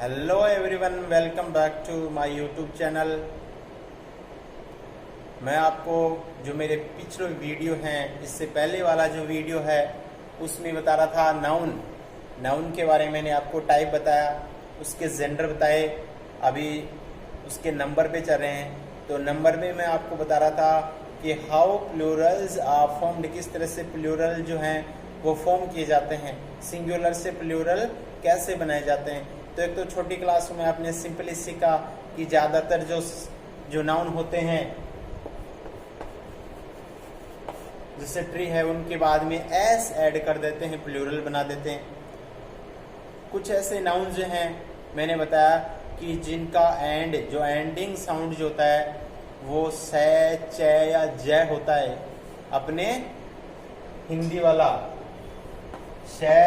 Hello everyone, welcome back to my YouTube channel. मैं आपको जो मेरे पिछले वीडियो हैं, इससे पहले वाला जो वीडियो है उसमें बता रहा था नाउन के बारे में। मैंने आपको टाइप बताया, उसके जेंडर बताए, अभी उसके नंबर पे चल रहे हैं। तो नंबर में मैं आपको बता रहा था कि हाउ प्लूरल्स आर फॉर्म्ड, किस तरह से प्लूरल जो हैं वो फॉर्म किए जाते हैं, सिंगुलर से प्लूरल कैसे बनाए जाते हैं। तो एक तो छोटी क्लास में आपने सिंपली सीखा कि ज़्यादातर जो नाउन होते हैं, जैसे ट्री है, उनके बाद में एस ऐड कर देते हैं, प्लूरल बना देते हैं। कुछ ऐसे नाउन जो हैं मैंने बताया कि जिनका जो एंडिंग साउंड जो होता है वो से, चे या जय होता है। अपने हिंदी वाला शे,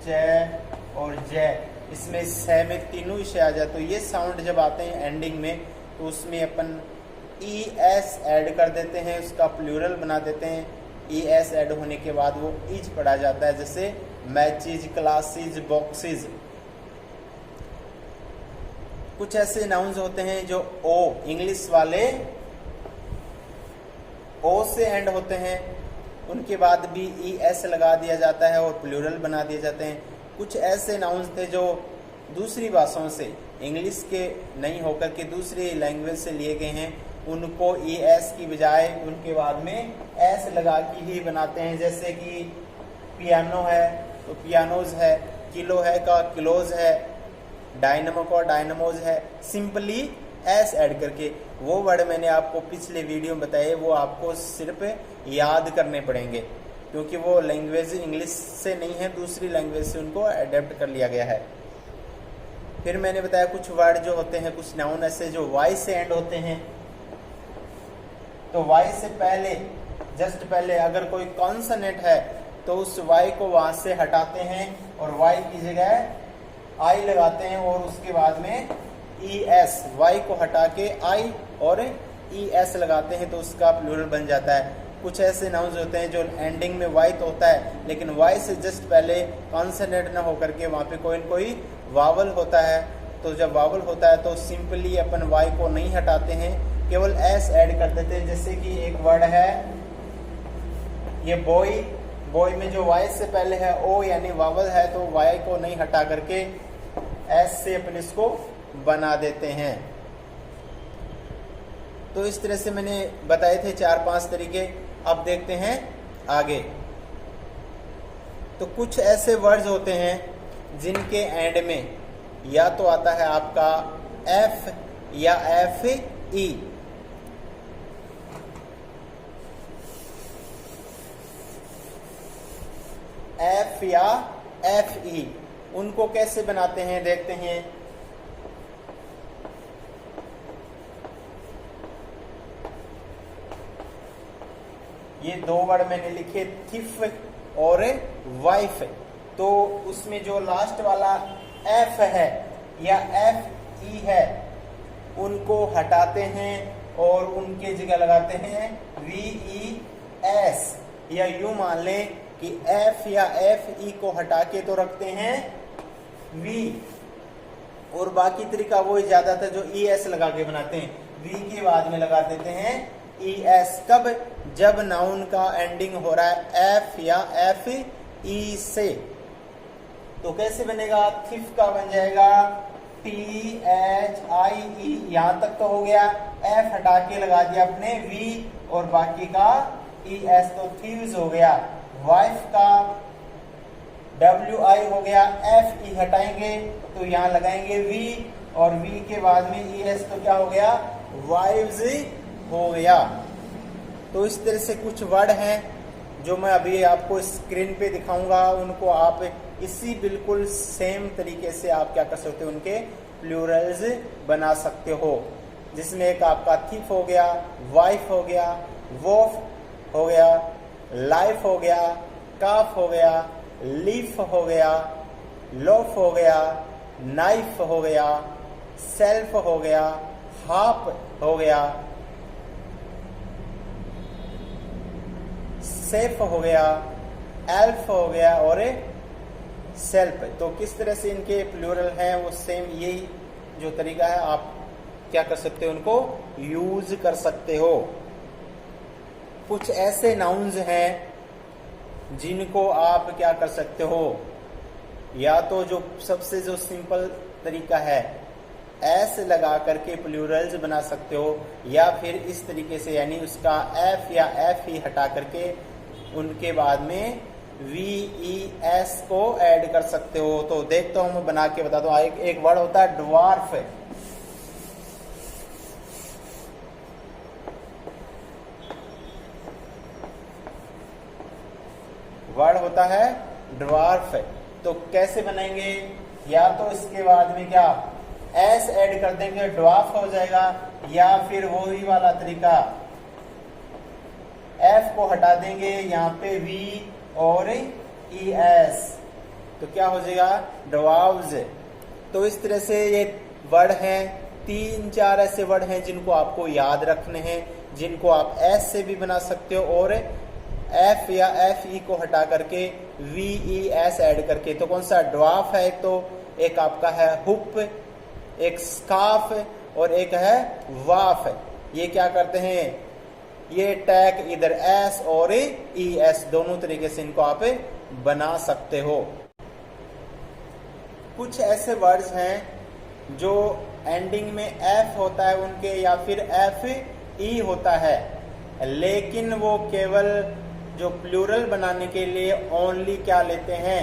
चे और जय, इसमें से में तीनों ही से आ जाए। तो ये साउंड जब आते हैं एंडिंग में तो उसमें अपन ई एस ऐड कर देते हैं, उसका प्लूरल बना देते हैं। ई एस ऐड होने के बाद वो इज पढ़ा जाता है, जैसे मैचेज, क्लासेज, बॉक्सेज। कुछ ऐसे नाउन्स होते हैं जो ओ, इंग्लिश वाले ओ से एंड होते हैं, उनके बाद भी ई एस लगा दिया जाता है और प्लूरल बना दिए जाते हैं। कुछ ऐसे नाउन्स थे जो दूसरी भाषाओं से, इंग्लिश के नहीं होकर के दूसरी लैंग्वेज से लिए गए हैं, उनको ई एस की बजाय उनके बाद में एस लगा के ही बनाते हैं। जैसे कि पियानो है तो पियानोज है, किलो है का किलोज है, डायनमो का डायनमोज है, सिंपली एस ऐड करके। वो वर्ड मैंने आपको पिछले वीडियो में बताए, वो आपको सिर्फ याद करने पड़ेंगे क्योंकि वो लैंग्वेज इंग्लिश से नहीं है, दूसरी लैंग्वेज से उनको अडेप्ट कर लिया गया है। फिर मैंने बताया कुछ वर्ड जो होते हैं, कुछ नाउन ऐसे जो वाई से एंड होते हैं। तो वाई से पहले, जस्ट पहले अगर कोई कॉन्सोनेंट है तो उस वाई को वहां से हटाते हैं और वाई की जगह आई लगाते हैं और उसके बाद में ई एस, वाई को हटा के आई और ई एस लगाते हैं तो उसका प्लूरल बन जाता है। कुछ ऐसे नाउन्स होते हैं जो एंडिंग में वाई तो होता है लेकिन वाई से जस्ट पहले कॉन्सोनेंट ना होकर के वहाँ पे कोई न कोई वावल होता है। तो जब वावल होता है तो सिंपली अपन वाई को नहीं हटाते हैं, केवल एस ऐड कर देते हैं। जैसे कि एक वर्ड है ये बॉय, बॉय में जो वाई से पहले है ओ यानी वावल है, तो वाई को नहीं हटा करके एस से अपन इसको बना देते हैं। तो इस तरह से मैंने बताए थे 4-5 तरीके। अब देखते हैं आगे। तो कुछ ऐसे वर्ड्स होते हैं जिनके एंड में या तो आता है आपका एफ या एफ ई। एफ या एफ ई, उनको कैसे बनाते हैं देखते हैं। ये दो वर्ड मैंने लिखे, थिफ और वाइफ। तो उसमें जो लास्ट वाला एफ है या एफ ई है उनको हटाते हैं और उनके जगह लगाते हैं वी ई एस, या यूं मान लें कि एफ या एफ ई को हटा के तो रखते हैं वी, और बाकी तरीका वो ज्यादातर जो ई एस लगा के बनाते हैं, वी के बाद में लगा देते हैं ई एस। कब? जब नाउन का एंडिंग हो रहा है एफ या एफ ई से। तो कैसे बनेगा? थिफ का बन जाएगा टी एच आई ई, यहां तक तो हो गया। एफ हटा के लगा दिया अपने वी और बाकी का ई एस, तो थीव्स हो गया। वाइफ का डब्ल्यू आई हो गया, एफ ई हटाएंगे तो यहां लगाएंगे वी और वी के बाद में ई एस, तो क्या हो गया? वाइव्स हो गया। तो इस तरह से कुछ वर्ड हैं जो मैं अभी आपको स्क्रीन पे दिखाऊंगा, उनको आप इसी बिल्कुल सेम तरीके से आप क्या कर सकते हो, उनके प्लूरल्स बना सकते हो। जिसमें एक आपका थिफ हो गया, वाइफ हो गया, वोफ हो गया, लाइफ हो गया, काफ हो गया, लीफ हो गया, लोफ हो गया, नाइफ हो गया, सेल्फ हो गया, हाफ हो गया, सेफ हो गया, एल्फ हो गया और सेल्फ। तो किस तरह से इनके प्लूरल हैं वो सेम यही जो तरीका है, आप क्या कर सकते हो, उनको यूज कर सकते हो। कुछ ऐसे नाउन्स हैं जिनको आप क्या कर सकते हो, या तो जो सबसे जो सिंपल तरीका है एस लगा करके प्लूरल्स बना सकते हो, या फिर इस तरीके से यानी उसका एफ या एफ ही हटा करके उनके बाद में वी ई एस को ऐड कर सकते हो। तो देखता हूं, मैं बना के बताता हूं। एक वर्ड होता है ड्वार्फ, वर्ड होता है ड्वार्फ। तो कैसे बनेंगे, या तो इसके बाद में क्या एस ऐड कर देंगे, ड्वार्फ हो जाएगा, या फिर वही वाला तरीका एफ को हटा देंगे, यहाँ पे वी और ई एस, तो क्या हो जाएगा ड्वार्व्स। तो इस तरह से ये वर्ड हैं, 3-4 ऐसे वर्ड हैं जिनको आपको याद रखने हैं, जिनको आप एस से भी बना सकते हो और एफ या एफ ई को हटा करके वी ई एस ऐड करके। तो कौन सा ड्वार्फ है, तो एक आपका है हुप, एक स्कार्फ और एक है वाफ। ये क्या करते हैं, ये टैग इधर एस और ई एस दोनों तरीके से इनको आप बना सकते हो। कुछ ऐसे वर्ड्स हैं जो एंडिंग में एफ होता है उनके, या फिर एफ ई होता है, लेकिन वो केवल जो प्लूरल बनाने के लिए ओनली क्या लेते हैं,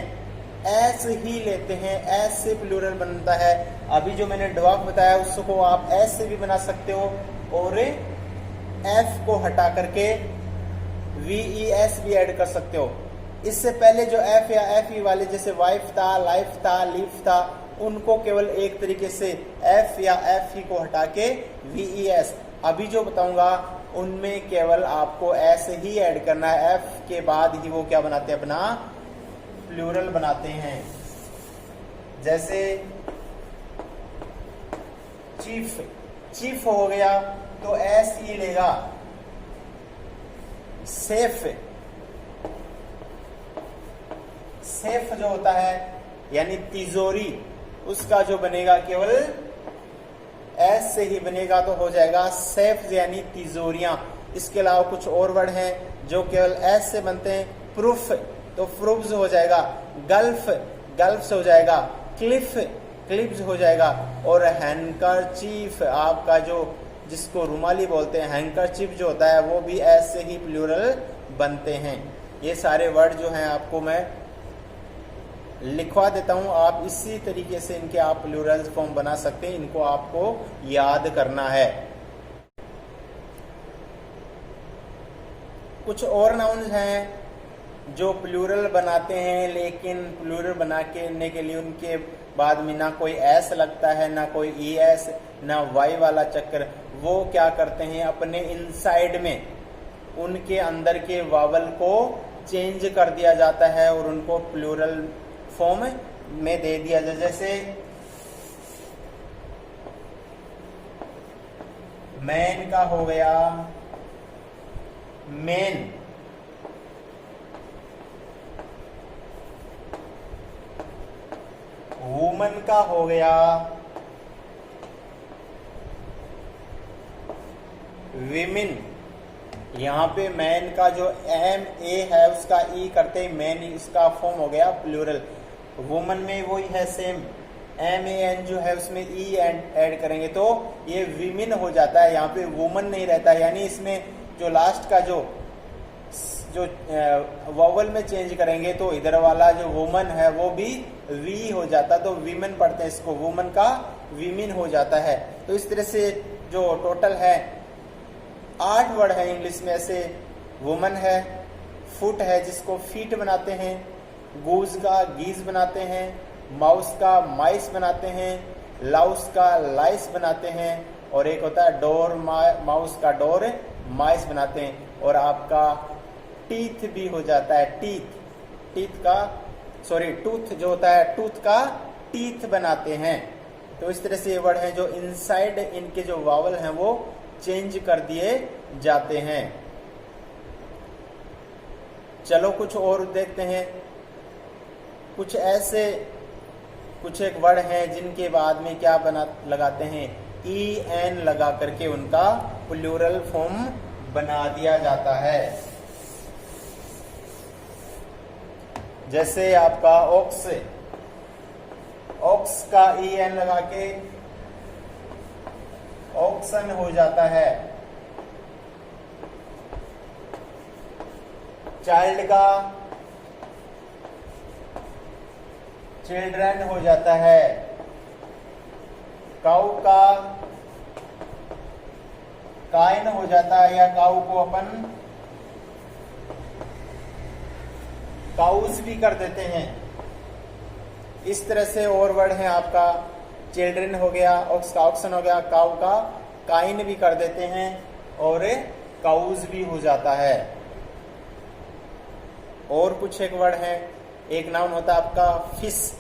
एस ही लेते हैं। एस से प्लूरल बनता है। अभी जो मैंने ड्वार्फ बताया उसको आप एस से भी बना सकते हो और एफ को हटा करके वी ई एस भी ऐड कर सकते हो। इससे पहले जो एफ या एफ ई वाले जैसे वाइफ था, लाइफ था, लीफ था, उनको केवल एक तरीके से एफ या एफ ई को हटा के वी ई एस। अभी जो बताऊंगा उनमें केवल आपको एस ही ऐड करना है, एफ के बाद ही वो क्या बनाते हैं, अपना प्लूरल बनाते हैं। जैसे चीफ, चीफ हो गया तो एस ई लेगा। सेफ, सेफ जो होता है यानी तिजोरी, उसका जो बनेगा केवल एस से ही बनेगा, तो हो जाएगा सेफ यानी तिजोरियां। इसके अलावा कुछ और वर्ड हैं जो केवल एस से बनते हैं। प्रूफ, तो प्रूफ्स हो जाएगा। गल्फ, गल्फ्स हो जाएगा। क्लिफ, क्लिप्स हो जाएगा। और हैंकरचीफ, आपका जो जिसको रुमाली बोलते हैं, हैंकरचीफ जो होता है वो भी एस से ही प्लूरल बनते हैं। ये सारे वर्ड जो हैं आपको मैं लिखवा देता हूं, आप इसी तरीके से इनके आप प्लूरल फॉर्म बना सकते हैं। इनको आपको याद करना है। कुछ और नाउन्स हैं जो प्लूरल बनाते हैं, लेकिन प्लूरल बनाने के लिए उनके बाद में ना कोई एस लगता है, ना कोई ई एस, ना वाई वाला चक्कर। वो क्या करते हैं, अपने इनसाइड में उनके अंदर के वावल को चेंज कर दिया जाता है और उनको प्लूरल फॉर्म में दे दिया जाए। जैसे मैन का हो गया मेन, वुमन का हो गया विमेन। यहाँ पे मैन का जो एम ए है उसका ई करते ही मैन, इसका फॉर्म हो गया प्लूरल। वुमन में वही है सेम, एम ए एन जो है उसमें ई ऐड करेंगे तो ये विमेन हो जाता है। यहाँ पे वुमन नहीं रहता है, यानी इसमें जो लास्ट का जो वॉवल में चेंज करेंगे तो इधर वाला जो वुमन है वो भी वी हो जाता, तो विमेन पढ़ते हैं इसको, वुमन का विमेन हो जाता है। तो इस तरह से जो टोटल है 8 वर्ड है इंग्लिश में। ऐसे वुमन है, फुट है जिसको फीट बनाते हैं, गूज का गीज बनाते हैं, माउस का माइस बनाते हैं, लाउस का लाइस बनाते हैं, और एक होता है डोर, माउस का डोर माइस बनाते हैं। और आपका टीथ भी हो जाता है, टीथ, टीथ का सॉरी टूथ जो होता है, टूथ का टीथ बनाते हैं। तो इस तरह से ये वर्ड हैं जो इनसाइड इनके जो वावल हैं वो चेंज कर दिए जाते हैं। चलो कुछ और देखते हैं। कुछ एक वर्ड हैं जिनके बाद में क्या बना लगाते हैं, ई एन लगा करके उनका प्लूरल फॉर्म बना दिया जाता है। जैसे आपका ऑक्स, ऑक्स का ई एन लगा के ऑक्सन हो जाता है। चाइल्ड का चिल्ड्रन हो जाता है। काऊ का काइन हो जाता है, या काऊ को अपन काउस भी कर देते हैं। इस तरह से और वर्ड है आपका, चिल्ड्रन हो गया, ऑक्स का ऑक्सन हो गया, काऊ का काइन भी कर देते हैं और काउस भी हो जाता है। और कुछ एक वर्ड है, एक नाउन होता है आपका फिश।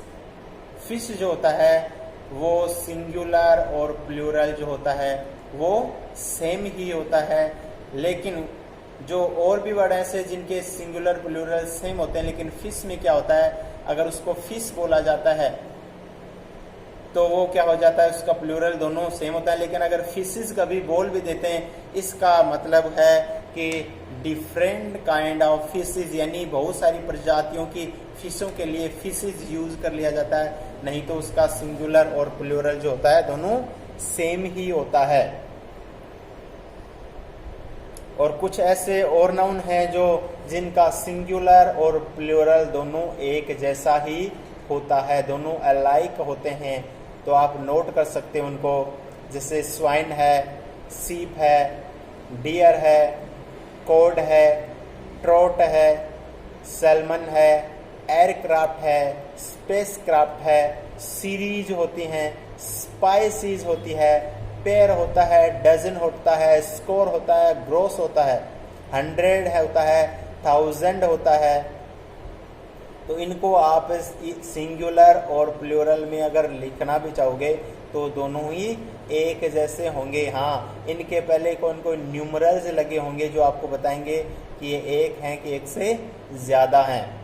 फिश जो होता है वो सिंगुलर और प्लूरल जो होता है वो सेम ही होता है, लेकिन जो और भी वर्ड ऐसे जिनके सिंगुलर प्लूरल सेम होते हैं, लेकिन फिश में क्या होता है, अगर उसको फिश बोला जाता है तो वो क्या हो जाता है, उसका प्लूरल दोनों सेम होता है। लेकिन अगर फिशेस कभी बोल भी देते हैं, इसका मतलब है कि डिफरेंट काइंड ऑफ फिशेस, यानी बहुत सारी प्रजातियों की फिशों के लिए फिशेस यूज कर लिया जाता है, नहीं तो उसका सिंगुलर और प्लूरल जो होता है दोनों सेम ही होता है। और कुछ ऐसे और नाउन हैं जो जिनका सिंगुलर और प्लूरल दोनों एक जैसा ही होता है, दोनों अलाइक होते हैं, तो आप नोट कर सकते हैं उनको। जैसे स्वाइन है, सीप है, डियर है, कोड है, ट्रोट है, सैल्मन है, एयरक्राफ्ट है, स्पेसक्राफ्ट है, सीरीज होती हैं, स्पाइसीज होती है, पेयर होता है, डजन होता है, स्कोर होता है, ग्रोस होता है, 100 है होता है, 1000 होता है। तो इनको आप सिंगुलर और प्लूरल में अगर लिखना भी चाहोगे तो दोनों ही एक जैसे होंगे। हाँ, इनके पहले को न्यूमरल्स लगे होंगे जो आपको बताएंगे कि ये एक हैं कि एक से ज्यादा हैं।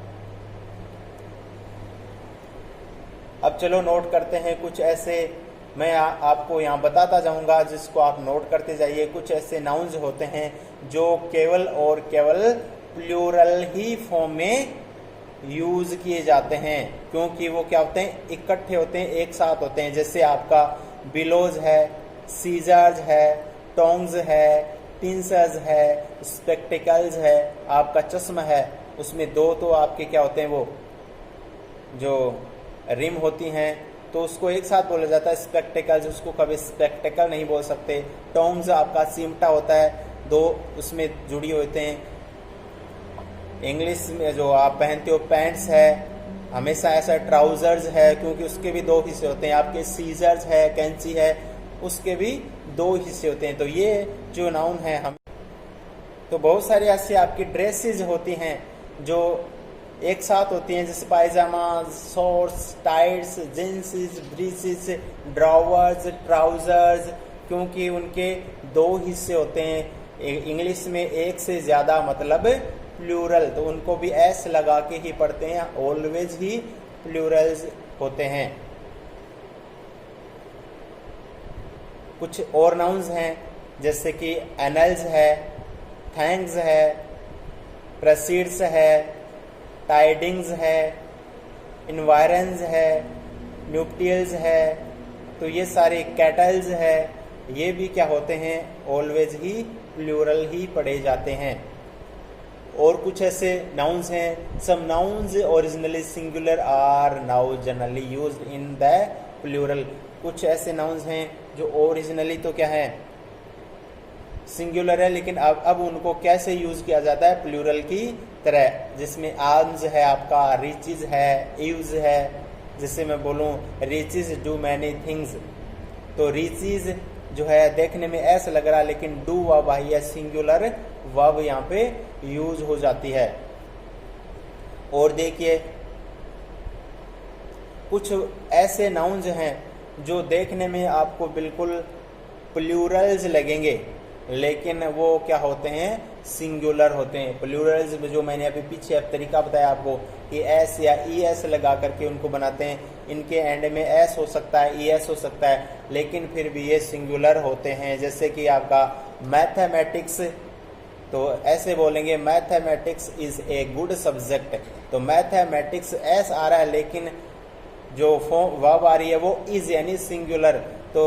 अब चलो नोट करते हैं कुछ ऐसे, मैं आपको यहाँ बताता जाऊंगा जिसको आप नोट करते जाइए। कुछ ऐसे नाउन्स होते हैं जो केवल और केवल प्लूरल ही फॉर्म में यूज किए जाते हैं, क्योंकि वो क्या होते हैं, इकट्ठे होते हैं, एक साथ होते हैं। जैसे आपका बिलोज है, सीजर्स है, टोंग्स है, टिंसर्स है, स्पेक्टिकल्स है, आपका चश्मा है, उसमें दो तो आपके क्या होते हैं, वो जो रिम होती हैं, तो उसको एक साथ बोला जाता है स्पेक्टिकल्स, उसको कभी स्पेक्टिकल नहीं बोल सकते। टोंग्स आपका सिमटा होता है, दो उसमें जुड़ी होते हैं। इंग्लिश में जो आप पहनते हो पैंट्स है, हमेशा ऐसा ट्राउजर्स है, क्योंकि उसके भी दो हिस्से होते हैं। आपके सीजर्स है, कैंची है, उसके भी दो हिस्से होते हैं। तो ये जो नाउन है हम, तो बहुत सारी ऐसी आपकी ड्रेसेस होती हैं जो एक साथ होती हैं, जैसे पायजामा, shorts, tights, jeans, breeches, drawers, trousers, क्योंकि उनके दो हिस्से होते हैं। इंग्लिश में एक से ज्यादा मतलब प्लूरल, तो उनको भी एस लगा के ही पढ़ते हैं, ऑलवेज ही प्लूरल्स होते हैं। कुछ और नाउन्स हैं जैसे कि एनल्स है, थैंक्स है, प्रोसीड्स है, टाइडिंग्स है, इन्वायरन्स है, न्यूक्टियल्स है, तो ये सारे कैटल्स है, ये भी क्या होते हैं, ऑलवेज ही प्लूरल ही पढ़े जाते हैं। और कुछ ऐसे नाउन्स हैं, some nouns originally singular are now generally used in the plural. कुछ ऐसे नाउन्स हैं जो ओरिजिनली तो क्या है, सिंगुलर है, लेकिन अब उनको कैसे यूज किया जाता है, प्लूरल की तरह। जिसमें आर्म्स है, आपका रिचेस है, यूज है। जैसे मैं बोलूं रिचेस डू मैनी थिंग्स, तो रिचेस जो है देखने में ऐसा लग रहा है, लेकिन डू वर्ब है, सिंगुलर वर्ब यहाँ पे यूज हो जाती है। और देखिए कुछ ऐसे नाउन्स हैं जो देखने में आपको बिल्कुल प्लूरल्स लगेंगे, लेकिन वो क्या होते हैं, सिंगुलर होते हैं। प्लूरल्स में जो मैंने अभी पीछे अब तरीका बताया आपको कि एस या ई एस लगा करके उनको बनाते हैं, इनके एंड में एस हो सकता है, ई एस हो सकता है, लेकिन फिर भी ये सिंगुलर होते हैं। जैसे कि आपका मैथमेटिक्स, तो ऐसे बोलेंगे mathematics is a good subject, तो मैथमेटिक्स एस आ रहा है लेकिन जो वर्ब आ रही है वो इज यानी सिंगुलर, तो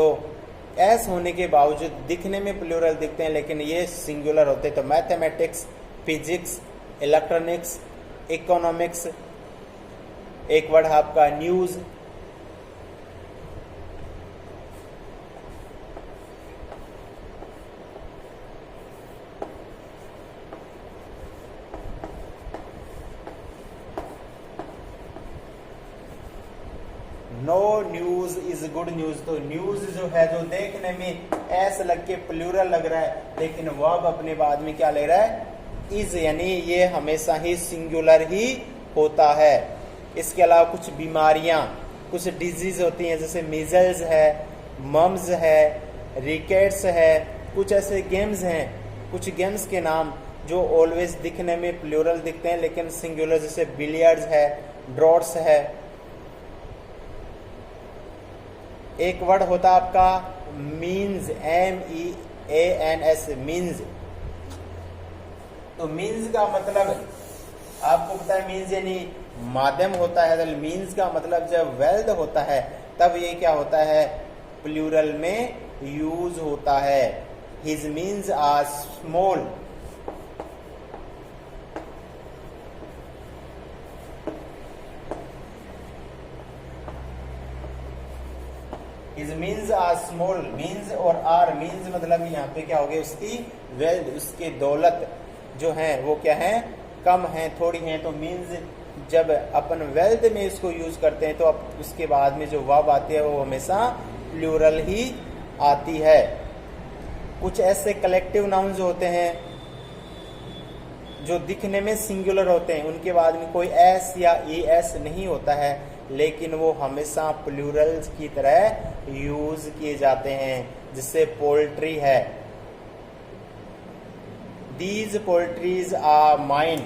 एस होने के बावजूद दिखने में प्लूरल दिखते हैं लेकिन ये सिंगुलर होते हैं। तो मैथमेटिक्स, फिजिक्स, इलेक्ट्रॉनिक्स, इकोनॉमिक्स, एक वर्ड आपका news, no news is good news, तो न्यूज जो है जो देखने में एस लग के प्लूरल लग रहा है लेकिन वर्ब अपने बाद में क्या ले रहा है, इज, यानी ये हमेशा ही सिंगुलर ही होता है। इसके अलावा कुछ बीमारियां, कुछ डिजीज होती हैं जैसे मीजल्स है, मम्स है, रिकेट्स है, कुछ ऐसे गेम्स हैं, कुछ गेम्स के नाम जो ऑलवेज दिखने में प्लूरल दिखते हैं लेकिन सिंगुलर, जैसे बिलियर्ड्स है, ड्रॉट्स है। एक वर्ड होता है आपका मीन्स, MEANS, मीन्स, तो मीन्स का मतलब आपको पता है मीन्स यानी माध्यम होता है, तो मीन्स का मतलब जब वेल्थ होता है तब ये क्या होता है, प्लूरल में यूज होता है। His means are small, his means are small, means और आर मीन्स मतलब यहाँ पे क्या हो गया, उसकी वेल्थ, उसकी दौलत जो है वो क्या है, कम है, थोड़ी है। तो मीन्स जब अपन वेल्थ में इसको यूज करते हैं तो अब उसके बाद में जो वर्ब आती है वो हमेशा प्लूरल ही आती है। कुछ ऐसे कलेक्टिव नाउन्स होते हैं जो दिखने में सिंगुलर होते हैं, उनके बाद में कोई एस या ई एस नहीं होता है लेकिन वो हमेशा प्लूरल्स की तरह यूज किए जाते हैं, जिससे पोल्ट्री है, these poultries are mine,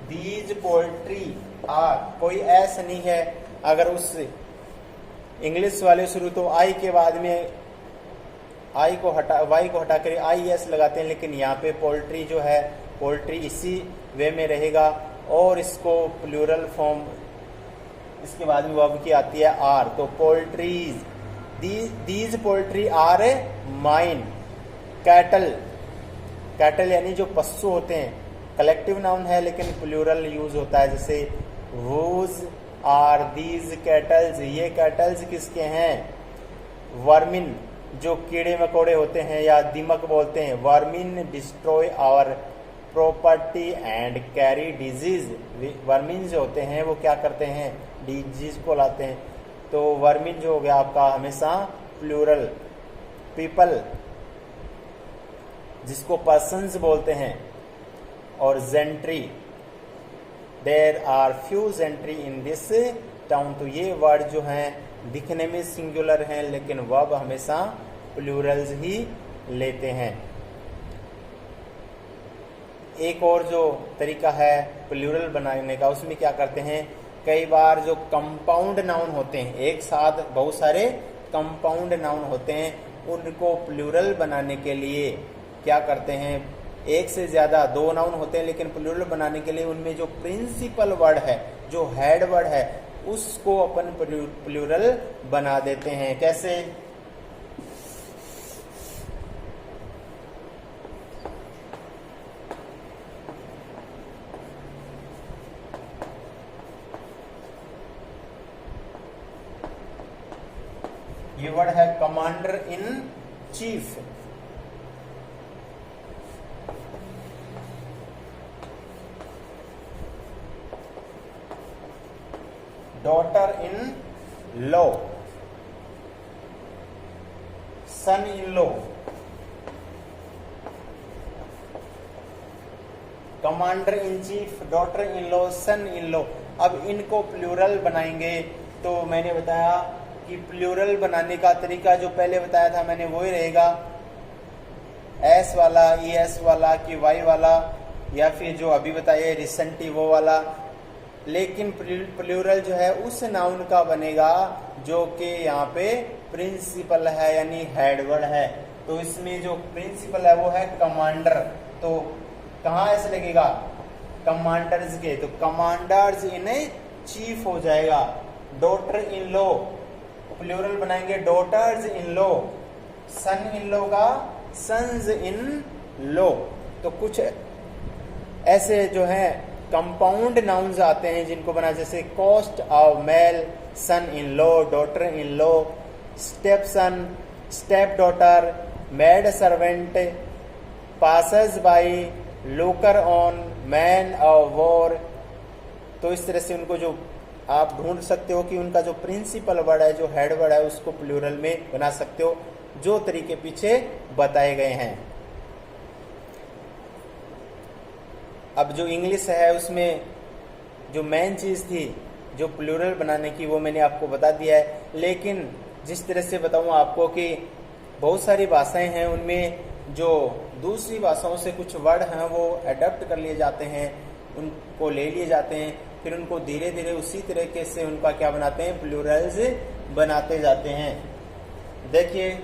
these poultry are, कोई एस नहीं है, अगर उस इंग्लिश वाले शुरू तो आई के बाद में आई को हटा, वाई को हटा कर आई एस लगाते हैं, लेकिन यहाँ पे पोल्ट्री जो है, पोल्ट्री इसी वे में रहेगा और इसको प्लूरल फॉर्म इसके बाद में वर्ब की आती है आर, तो poultries, these poultry are mine. Cattle, cattle यानी जो पशु होते हैं, कलेक्टिव नाउन है लेकिन प्लूरल यूज होता है, जैसे वोज आर दीज कैटल्स, ये कैटल्स किसके हैं, वर्मिन जो कीड़े मकोड़े होते हैं या दीमक बोलते हैं, vermin destroy our property and carry disease, vermin जो होते हैं वो क्या करते हैं, डिजीज को लाते हैं, तो वर्मिन जो हो गया आपका हमेशा प्लूरल। पीपल जिसको पर्सन्स बोलते हैं, और gentry, there are few gentry in this town, तो ये वर्ड जो हैं दिखने में सिंगुलर हैं लेकिन वर्ब हमेशा प्लूरल्स ही लेते हैं। एक और जो तरीका है प्लूरल बनाने का, उसमें क्या करते हैं, कई बार जो कंपाउंड नाउन होते हैं, एक साथ बहुत सारे कंपाउंड नाउन होते हैं, उनको प्लूरल बनाने के लिए क्या करते हैं, एक से ज्यादा दो नाउन होते हैं लेकिन प्लूरल बनाने के लिए उनमें जो प्रिंसिपल वर्ड है, जो हेड वर्ड है, उसको अपन प्लूरल बना देते हैं। कैसे, ये वर्ड है commander in chief, daughter in law, son in law, commander in chief, daughter in law, son in law. अब इनको प्लूरल बनाएंगे तो मैंने बताया कि प्लूरल बनाने का तरीका जो पहले बताया था मैंने वही रहेगा, एस वाला, ई एस वाला कि वाई वाला, या फिर जो अभी बताइए रिसेंटली वो वाला। लेकिन प्लूरल जो है उस नाउन का बनेगा जो कि यहाँ पे प्रिंसिपल है यानी हेडवर्ड है। तो इसमें जो प्रिंसिपल है वो है कमांडर, तो कहाँ ऐसे लगेगा, कमांडर्स के, तो कमांडर्स इन चीफ हो जाएगा। डॉटर इन लॉ प्लूरल बनाएंगे daughters in law, son in law का सन्स इन लॉ। तो कुछ ऐसे जो है कंपाउंड नाउन्स आते हैं जिनको बना, जैसे coat of mail, son in law, daughter in law, step son, step daughter, maid servant, passers by, looker on, man of war. तो इस तरह से उनको जो आप ढूंढ सकते हो कि उनका जो प्रिंसिपल वर्ड है, जो हेड वर्ड है, उसको प्लूरल में बना सकते हो, जो तरीके पीछे बताए गए हैं। अब जो इंग्लिश है उसमें जो मेन चीज थी जो प्लूरल बनाने की वो मैंने आपको बता दिया है। लेकिन जिस तरह से बताऊं आपको कि बहुत सारी भाषाएं हैं, उनमें जो दूसरी भाषाओं से कुछ वर्ड हैं वो अडॉप्ट कर लिए जाते हैं, उनको ले लिए जाते हैं, फिर उनको धीरे धीरे उसी तरीके से उनका क्या बनाते हैं, प्लूरल्स बनाते जाते हैं। देखिए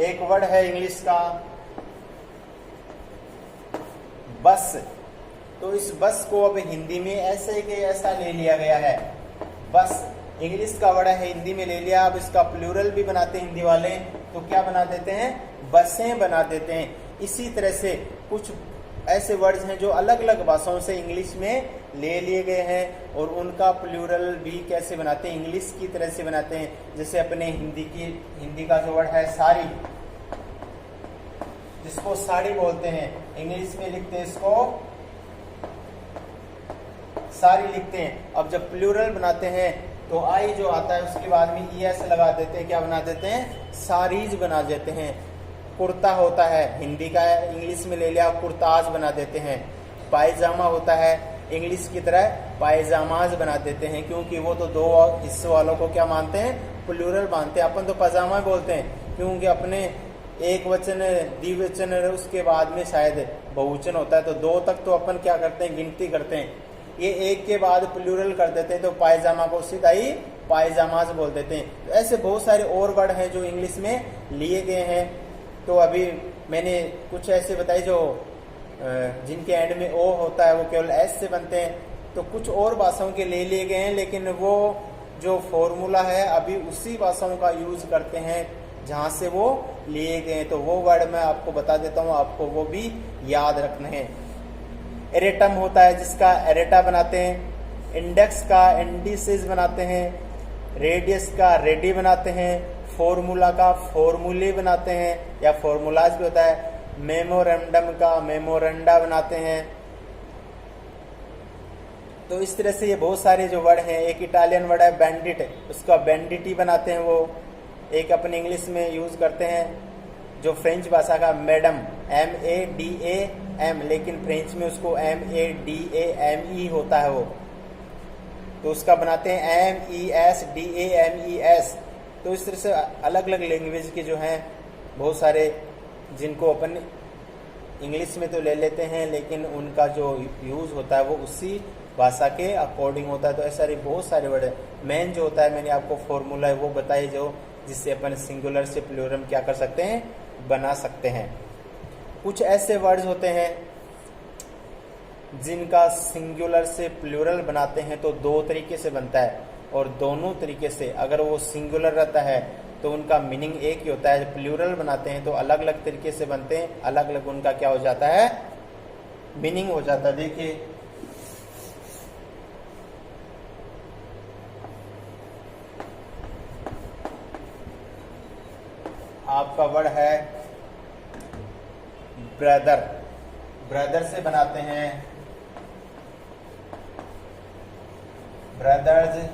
एक वर्ड है इंग्लिश का बस, तो इस बस को अब हिंदी में ऐसे के ऐसा ले लिया गया है। बस इंग्लिश का वर्ड है, हिंदी में ले लिया, अब इसका प्लूरल भी बनाते हैं हिंदी वाले, तो क्या बना देते हैं, बसें बना देते हैं। इसी तरह से कुछ ऐसे वर्ड्स हैं जो अलग अलग भाषाओं से इंग्लिश में ले लिए गए हैं और उनका प्लूरल भी कैसे बनाते हैं, इंग्लिश की तरह से बनाते हैं। जैसे अपने हिंदी का जो वर्ड है साड़ी, जिसको साड़ी बोलते हैं, इंग्लिश में लिखते हैं इसको साड़ी लिखते हैं। अब जब प्लूरल बनाते हैं तो आई जो आता है उसके बाद में ई एस लगा देते हैं, क्या बना देते हैं, साड़ीज बना देते हैं। कुर्ता होता है, हिंदी का है, इंग्लिश में ले लिया कुर्ताज बना देते हैं। पायजामा होता है, इंग्लिश की तरह पायजामाज बना देते हैं, क्योंकि वो तो दो हिस्सों वालों को क्या मानते हैं, प्लूरल मानते हैं। अपन तो पजामा बोलते हैं क्योंकि अपने एक वचन द्विवचन उसके बाद में शायद बहुवचन होता है, तो दो तक तो अपन क्या करते हैं, गिनती करते हैं। ये एक के बाद प्लूरल कर देते हैं, तो पायजामा को सीधा ही पायजामाज बोल देते हैं। तो ऐसे बहुत सारे और वर्ड हैं जो इंग्लिश में लिए गए हैं। तो अभी मैंने कुछ ऐसे बताए जो जिनके एंड में ओ होता है वो केवल एस से बनते हैं, तो कुछ और भाषाओं के ले लिए गए हैं, लेकिन वो जो फॉर्मूला है अभी उसी भाषाओं का यूज करते हैं जहां से वो लिए गए हैं। तो वो वर्ड मैं आपको बता देता हूँ, आपको वो भी याद रखने हैं। एरेटम होता है जिसका एरेटा बनाते हैं, इंडेक्स का इंडिसेस बनाते हैं, रेडियस का रेडी बनाते हैं, फॉर्मूला का फॉर्मूले बनाते हैं या फॉर्मूलाज भी होता है, मेमोरेंडम का मेमोरेंडा बनाते हैं। तो इस तरह से ये बहुत सारे जो वर्ड हैं, एक इटालियन वर्ड है बैंडिट, उसका बैंडिटी बनाते हैं वो। एक अपने इंग्लिश में यूज करते हैं जो फ्रेंच भाषा का मैडम, MADAM, लेकिन फ्रेंच में उसको MADAME होता है वो, तो उसका बनाते हैं MESDAMES। तो इस तरह से अलग अलग लैंग्वेज के जो हैं बहुत सारे, जिनको अपन इंग्लिश में तो ले लेते हैं लेकिन उनका जो यूज होता है वो उसी भाषा के अकॉर्डिंग होता है। तो ऐसे सारे बहुत सारे वर्ड है। मेन जो होता है मैंने आपको फॉर्मूला है वो बताइए, जो जिससे अपन सिंगुलर से प्लूरल क्या कर सकते हैं, बना सकते हैं। कुछ ऐसे वर्ड्स होते हैं जिनका सिंगुलर से प्लूरल बनाते हैं तो दो तरीके से बनता है, और दोनों तरीके से अगर वो सिंगुलर रहता है तो उनका मीनिंग एक ही होता है। प्लूरल बनाते हैं तो अलग अलग तरीके से बनते हैं, अलग अलग उनका क्या हो जाता है, मीनिंग हो जाता है। देखिए आपका वर्ड है ब्रदर, ब्रदर से बनाते हैं ब्रदर्स,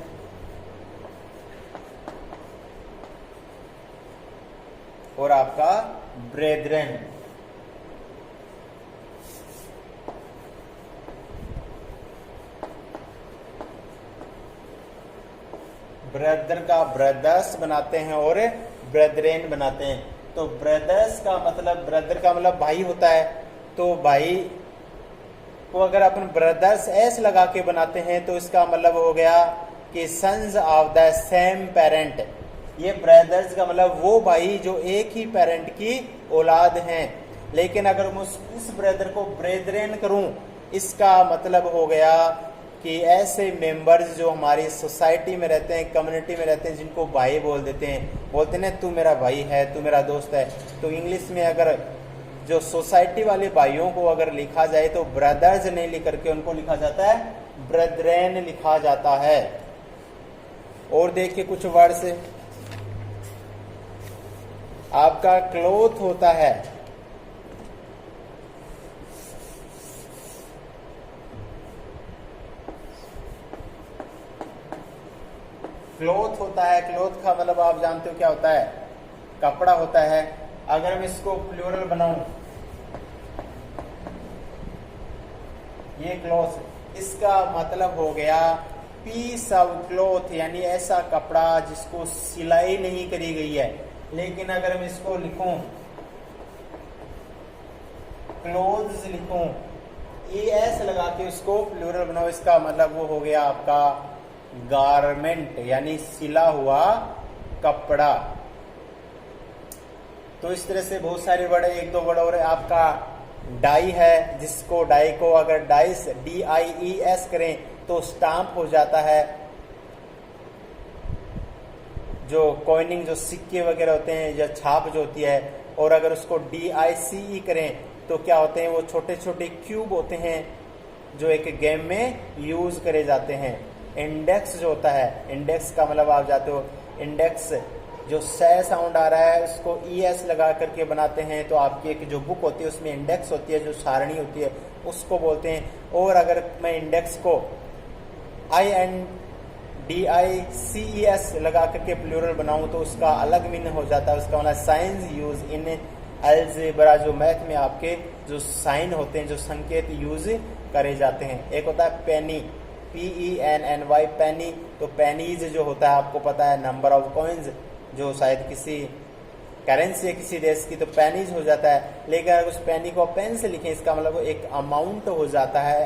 और आपका ब्रेदरेन। ब्रदर का ब्रदर्स बनाते हैं और ब्रदरेन बनाते हैं। तो ब्रदर्स का मतलब, ब्रदर का मतलब भाई होता है, तो भाई को अगर अपन ब्रदर्स एस लगा के बनाते हैं तो इसका मतलब हो गया कि sons of the same parent. ये ब्रदर्स का मतलब वो भाई जो एक ही पेरेंट की औलाद हैं। लेकिन अगर मैं इस ब्रदर को ब्रेदरेन करूं, इसका मतलब हो गया कि ऐसे मेंबर्स जो हमारी सोसाइटी में रहते हैं, कम्युनिटी में रहते हैं, जिनको भाई बोल देते हैं, बोलते हैं तू मेरा भाई है, तू मेरा दोस्त है। तो इंग्लिश में अगर जो सोसाइटी वाले भाइयों को अगर लिखा जाए तो ब्रदर्स नहीं लिख करके उनको लिखा जाता है ब्रदरेन लिखा जाता है। और देखिए कुछ वर्ड्स, आपका क्लोथ होता है, क्लोथ होता है। क्लोथ का मतलब आप जानते हो क्या होता है, कपड़ा होता है। अगर मैं इसको प्लूरल बनाऊं, ये क्लॉथ, इसका मतलब हो गया पीस ऑफ क्लॉथ, यानी ऐसा कपड़ा जिसको सिलाई नहीं करी गई है। लेकिन अगर मैं इसको लिखूं, क्लोथ्स लिखूं, एस लगा के उसको प्लूरल बनाओ, इसका मतलब वो हो गया आपका गारमेंट, यानी सिला हुआ कपड़ा। तो इस तरह से बहुत सारे वर्ड, एक दो वर्ड और आपका डाई है, जिसको डाई को अगर डाइस DIES करें तो स्टाम्प हो जाता है। जो कॉइनिंग, जो सिक्के वगैरह होते हैं या छाप जो होती है, और अगर उसको DICE करें तो क्या होते हैं, वो छोटे छोटे क्यूब होते हैं जो एक गेम में यूज करे जाते हैं। इंडेक्स जो होता है, इंडेक्स का मतलब आप जाते हो, इंडेक्स जो सै साउंड आ रहा है उसको ES लगा करके बनाते हैं। तो आपकी एक जो बुक होती है उसमें इंडेक्स होती है, जो सारणी होती है उसको बोलते हैं। और अगर मैं इंडेक्स को INDICES लगा करके प्लूरल बनाऊं तो उसका अलग मीनिंग हो जाता है। उसका मतलब साइंस यूज इन अलजेब्रा, जो मैथ में आपके जो साइन होते हैं, जो संकेत यूज करे जाते हैं। एक होता है पेनी, PENNY, पेनी। तो पेनीज जो होता है आपको पता है नंबर ऑफ कॉइन्स, जो शायद किसी करेंसी है किसी देश की, तो पेनीज हो जाता है। लेकिन अगर उस पेनी को पेन से लिखें, इसका मतलब एक अमाउंट हो जाता है,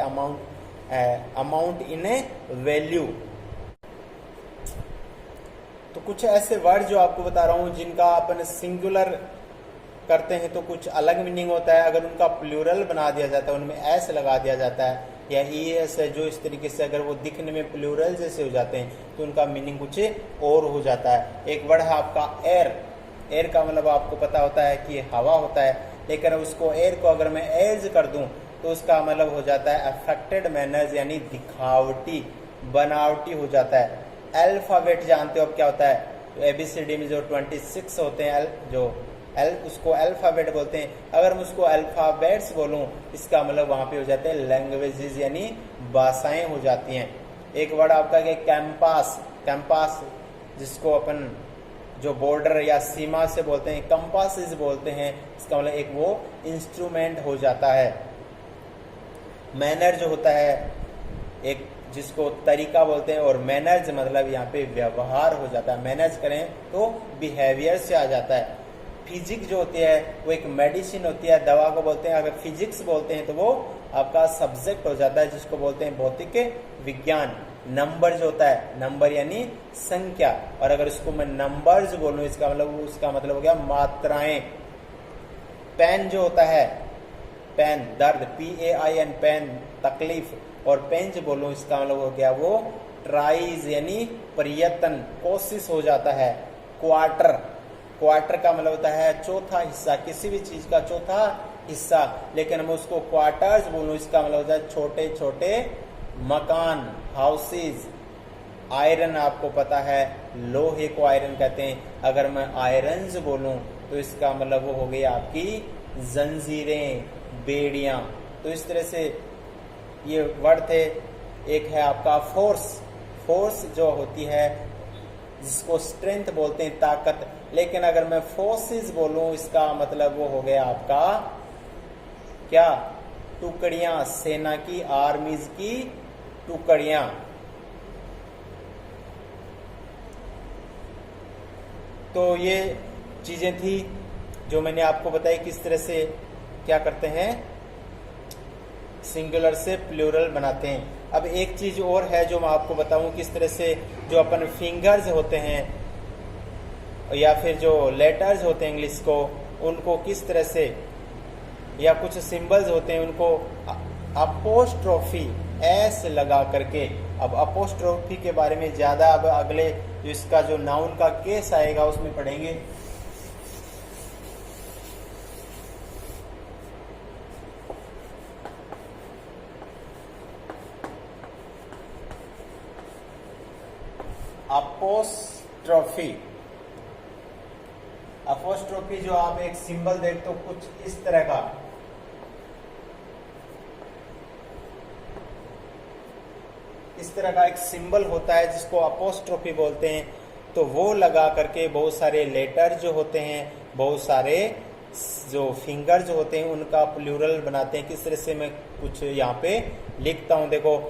अमाउंट इन ए वैल्यू। तो कुछ ऐसे वर्ड जो आपको बता रहा हूं जिनका अपन सिंगुलर करते हैं तो कुछ अलग मीनिंग होता है। अगर उनका प्लूरल बना दिया जाता है, उनमें एस लगा दिया जाता है या ES है, जो इस तरीके से अगर वो दिखने में प्लूरल जैसे हो जाते हैं तो उनका मीनिंग कुछ और हो जाता है। एक वर्ड है आपका एयर। एयर का मतलब आपको पता होता है कि हवा होता है, लेकिन उसको एयर को अगर मैं एज कर दूं तो उसका मतलब हो जाता है अफेक्टेड मैनर्स, यानी दिखावटी, बनावटी हो जाता है। अल्फाबेट जानते हो अब क्या होता है, तो ABCD में जो 26 होते हैं, जो उसको अल्फाबेट बोलते हैं। अगर मैं उसको अल्फाबेट्स बोलूं, इसका मतलब वहां पे हो जाते हैं लैंग्वेजेस, यानी भाषाएं हो जाती हैं। एक वर्ड आपका क्या, कैंपास। कैंपास जिसको अपन जो बॉर्डर या सीमा से बोलते हैं, कंपासेस बोलते हैं। इसका मतलब एक वो इंस्ट्रूमेंट हो जाता है। मैनर जो होता है, एक जिसको तरीका बोलते हैं, और मैनर्स मतलब यहाँ पे व्यवहार हो जाता है। मैनर्स करें तो बिहेवियर से आ जाता है। फिजिक्स जो होती है वो एक मेडिसिन होती है, दवा को बोलते हैं। अगर फिजिक्स बोलते हैं तो वो आपका सब्जेक्ट हो जाता है, जिसको बोलते हैं भौतिक विज्ञान। नंबर जो होता है, नंबर यानी संख्या, और अगर इसको मैं नंबर्स बोलूं, इसका मतलब हो गया मात्राएं। पेन जो होता है, पेन दर्द, PAIN, पेन तकलीफ, और पेंच बोलूं, इसका मतलब हो गया वो ट्राइज, यानी प्रयत्न, कोशिश हो जाता है। क्वार्टर, क्वार्टर का मतलब होता है चौथा हिस्सा, किसी भी चीज का चौथा हिस्सा। लेकिन मैं उसको क्वार्टर्स बोलूं, इसका मतलब होता है छोटे छोटे मकान, हाउसेज। आयरन आपको पता है, लोहे को आयरन कहते हैं। अगर मैं आयरन्स बोलूं तो इसका मतलब वो हो गई आपकी जंजीरें, बेड़ियां। तो इस तरह से ये वर्ड थे। एक है आपका फोर्स। फोर्स जो होती है, जिसको स्ट्रेंथ बोलते हैं, ताकत। लेकिन अगर मैं फोर्सेस बोलूं, इसका मतलब वो हो गया आपका क्या, टुकड़ियां, सेना की, आर्मीज की टुकड़ियां। तो ये चीजें थी जो मैंने आपको बताई किस तरह से क्या करते हैं, सिंगुलर से प्लूरल बनाते हैं। अब एक चीज और है जो मैं आपको बताऊं, किस तरह से जो अपन फिंगर्स होते हैं या फिर जो लेटर्स होते हैं इंग्लिश को, उनको किस तरह से, या कुछ सिंबल्स होते हैं उनको अपोस्ट्रोफी एस लगा करके। अब अपोस्ट्रोफी के बारे में ज्यादा अब अगले जो इसका जो नाउन का केस आएगा उसमें पढ़ेंगे। अपोस्ट्रोफी, अपोस्ट्रोफी जो आप एक सिंबल देखते हो कुछ इस तरह का, इस तरह का एक सिंबल होता है जिसको अपोस्ट्रोफी बोलते हैं। तो वो लगा करके बहुत सारे लेटर जो होते हैं, बहुत सारे जो फिंगर जो होते हैं उनका प्लूरल बनाते हैं। किस तरह से मैं कुछ यहाँ पे लिखता हूं, देखो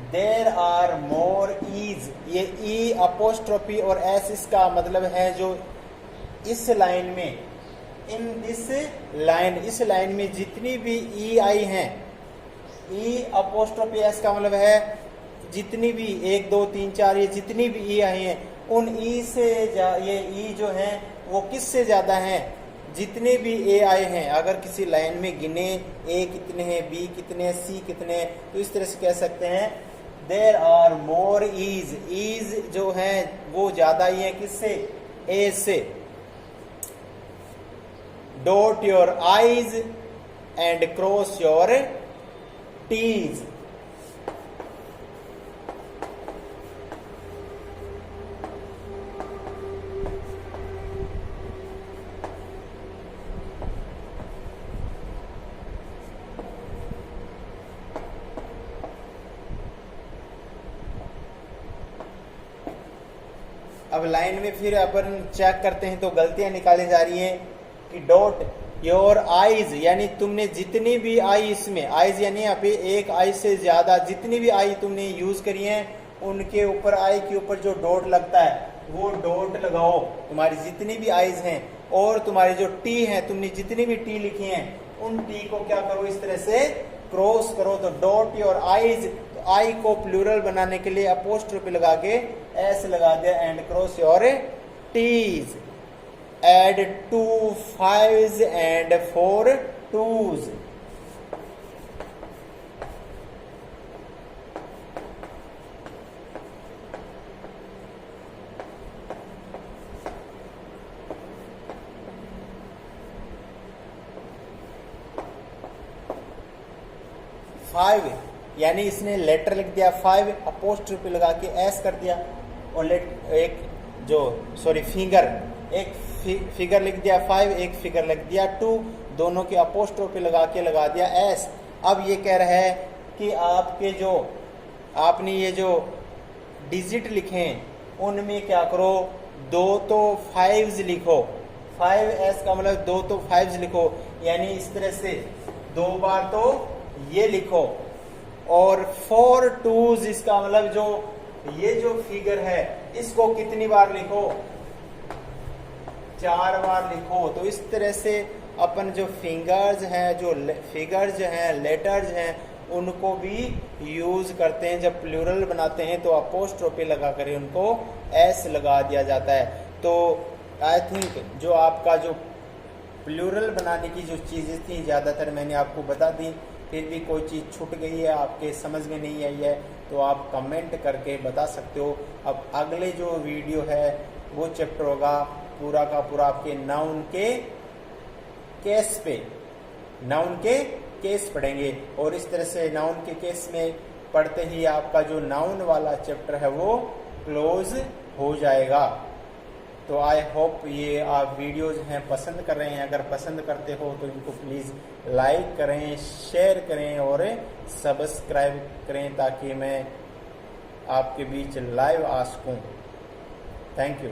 देर आर मोर ईज, ये ई अपोस्ट्रोफी और एस इसका मतलब है जो इस लाइन में, इन दिस लाइन, इस लाइन में जितनी भी ई आई हैं, ई अपोस्ट्रोफी एस का मतलब है जितनी भी 1 2 3 4 ये जितनी भी ई आई हैं, उन ई से ये ई जो हैं वो किससे ज्यादा हैं, जितने भी ए आए हैं। अगर किसी लाइन में गिने ए कितने हैं, बी कितने हैं, सी कितने हैं, तो इस तरह से कह सकते हैं there are more e's, e's जो है वो ज्यादा ही है किससे, ए से। Dot your i's and cross your t's. अब लाइन में फिर अपन चेक करते हैं तो गलतियां निकाली जा रही हैं कि डॉट योर आईज, यानी तुमने जितनी भी आई, इसमें आईज यानी यहाँ पे एक आई से ज्यादा जितनी भी आई तुमने यूज करी है, उनके ऊपर आई के ऊपर जो डॉट लगता है वो डॉट लगाओ तुम्हारी जितनी भी आईज हैं। और तुम्हारी जो टी है, तुमने जितनी भी टी लिखी हैं उन टी को क्या करो, इस तरह से क्रॉस करो। तो डॉट योर आईज, तो आई को प्लूरल बनाने के लिए अपोस्ट्रोफी लगा के एस लगा दिया, and cross your t's. Add 2 5s and 4 2s। Five यानी इसने लेटर लिख दिया 5, अपोस्ट्रोफी लगा के एस कर दिया, और एक जो फिगर, एक फिगर लिख दिया 5, एक फिगर लिख दिया 2, दोनों की अपोस्ट्रोफी लगा के लगा दिया एस। अब ये कह रहा है कि आपके जो आपने ये जो डिजिट लिखे हैं उनमें क्या करो, 2 तो 5s लिखो, 5s का मतलब 2 तो 5s लिखो, यानी इस तरह से 2 बार तो ये लिखो, और 4 2s इसका मतलब जो ये जो फिगर है इसको कितनी बार लिखो, 4 बार लिखो। तो इस तरह से अपन जो फिंगर्स हैं, जो फिगर्स हैं, लेटर्स हैं, उनको भी यूज करते हैं। जब प्लूरल बनाते हैं तो अपोस्ट्रोफी लगा कर उनको एस लगा दिया जाता है। तो आई थिंक जो आपका जो प्लूरल बनाने की जो चीजें थी ज्यादातर मैंने आपको बता दी, फिर भी कोई चीज छूट गई है, आपके समझ में नहीं आई है तो आप कमेंट करके बता सकते हो। अब अगले जो वीडियो है वो चैप्टर होगा पूरा का पूरा आपके नाउन के केस पे, नाउन के केस पढ़ेंगे। और इस तरह से नाउन के केस में पढ़ते ही आपका जो नाउन वाला चैप्टर है वो क्लोज हो जाएगा। तो आई होप ये आप वीडियोज हैं पसंद कर रहे हैं। अगर पसंद करते हो तो इनको प्लीज़ लाइक करें, शेयर करें और सब्सक्राइब करें ताकि मैं आपके बीच लाइव आ सकूं। Thank you.